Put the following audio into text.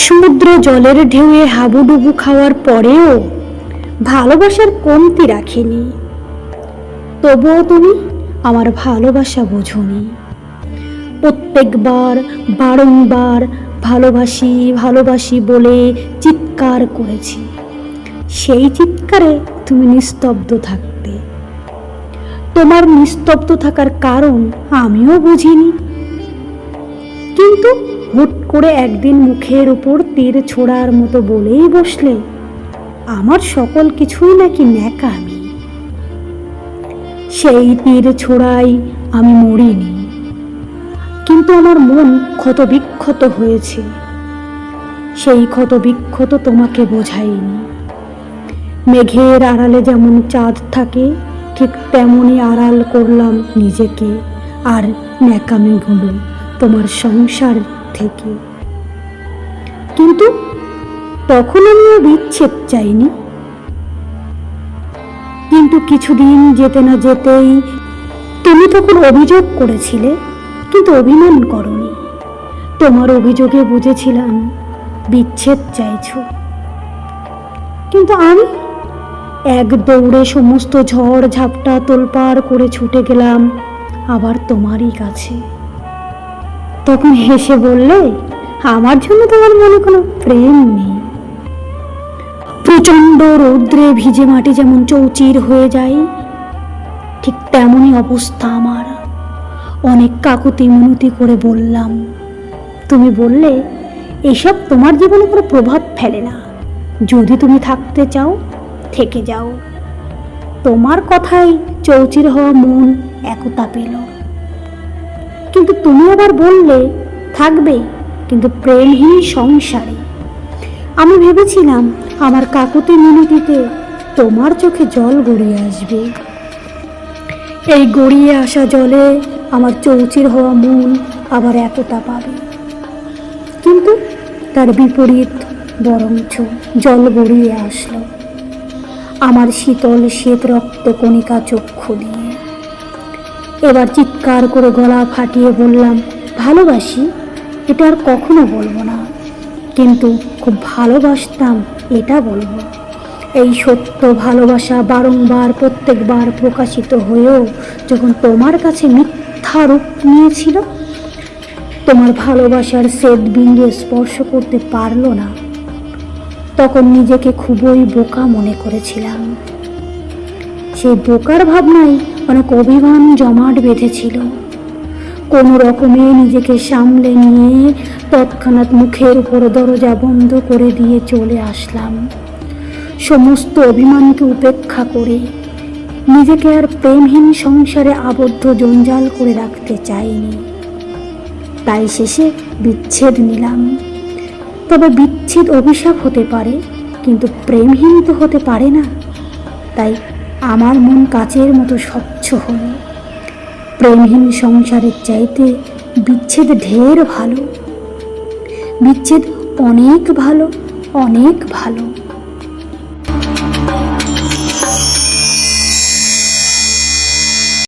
সমুদ্র জলের ঢেউয়ে হাবুডুবু খাওয়ার পরেও ভালোবাসার কমতি রাখিনি। তবুও তুমি আমার ভালোবাসা বোঝোনি। প্রত্যেকবার বারংবার ভালোবাসি ভালোবাসি বলে চিৎকার করেছি। সেই চিৎকারে তুমি নিস্তব্ধ থাকতে। তোমার নিস্তব্ধ থাকার কারণ আমিও বুঝিনি। কিন্তু হুট করে একদিন মুখের উপর তীর ছোড়ার মতো বলেই বসলে আমার সকল কিছুই নাকি ন্যাকামি। সেই তীর ছোড়াই আমি মরিনি, কিন্তু আমার মন ক্ষতবিক্ষত হয়েছে। সেই ক্ষতবিক্ষত তোমাকে বোঝাইনি। মেঘের আড়ালে যেমন চাঁদ থাকে, ঠিক তেমনই আড়াল করলাম নিজেকে আর ন্যাকামিগুলো তোমার সংসার থেকে। কিন্তু তখন আমিও বিচ্ছেদ চাইনি। কিন্তু কিছুদিন যেতে না যেতেই তুমি তখন অভিযোগ করেছিলে, কিন্তু অভিমান করনি। তোমার অভিযোগে বুঝেছিলাম বিচ্ছেদ চাইছো। কিন্তু আমি এক দৌড়ে সমস্ত ঝড় ঝাপটা তোলপাড় করে ছুটে গেলাম আবার তোমারই কাছে। তখন হেসে বললে আমার জন্য তোমার মনে কোনো প্রেম নেই। প্রচণ্ড রৌদ্রে ভিজে মাটি যেমন চৌচির হয়ে যায়, ঠিক তেমনই অবস্থা আমার। অনেক কাকুতি মিনতি করে বললাম। তুমি বললে এসব তোমার জীবনে কোনো প্রভাব ফেলে না, যদি তুমি থাকতে চাও থেকে যাও। তোমার কথাই চৌচির হওয়া মন একতা পেল। কিন্তু তুমি আবার বললে থাকবে, কিন্তু প্রেমহীন সংসারে। আমি ভেবেছিলাম আমার কাকুতি মিনতিতে তোমার চোখে জল গড়িয়ে আসবে। এই গড়িয়ে আসা জলে আমার চৌচির হওয়া মন আবার একতা পাবে। কিন্তু তার বিপরীত, বরঞ্চ জল গড়িয়ে আসলো আমার শীতল শ্বেত রক্ত কণিকা চক্ষু দিয়ে। এবার চিৎকার করে গলা ফাটিয়ে বললাম, ভালোবাসি, এটা আর কখনো বলবো না, কিন্তু খুব ভালোবাসতাম এটা বলবো। এই সত্য ভালোবাসা বারংবার প্রত্যেকবার প্রকাশিত হয়েও যখন তোমার কাছে মিথ্যা রূপ নিয়েছিল, তোমার ভালোবাসার শ্বেত বিন্দু স্পর্শ করতে পারলো না, তখন নিজেকে খুবই বোকা মনে করেছিলাম। সেই বোকার ভাবনায় অনেক অভিমান জমাট বেঁধেছিল। কোনো রকমে নিজেকে সামলে নিয়ে তৎক্ষণাৎ মুখের উপর দরজা বন্ধ করে দিয়ে চলে আসলাম। সমস্ত অভিমানকে উপেক্ষা করে নিজেকে আর প্রেমহীন সংসারে আবদ্ধ জঞ্জাল করে রাখতে চাইনি। তাই শেষে বিচ্ছেদ নিলাম। তবে বিচ্ছেদ অভিশাপ হতে পারে, কিন্তু প্রেমহীন তো হতে পারে না। তাই আমার মন কাচের মতো স্বচ্ছ হলো। প্রেমহীন সংসারের চাইতে বিচ্ছেদ ঢের ভালো। বিচ্ছেদ অনেক ভালো, অনেক ভালো।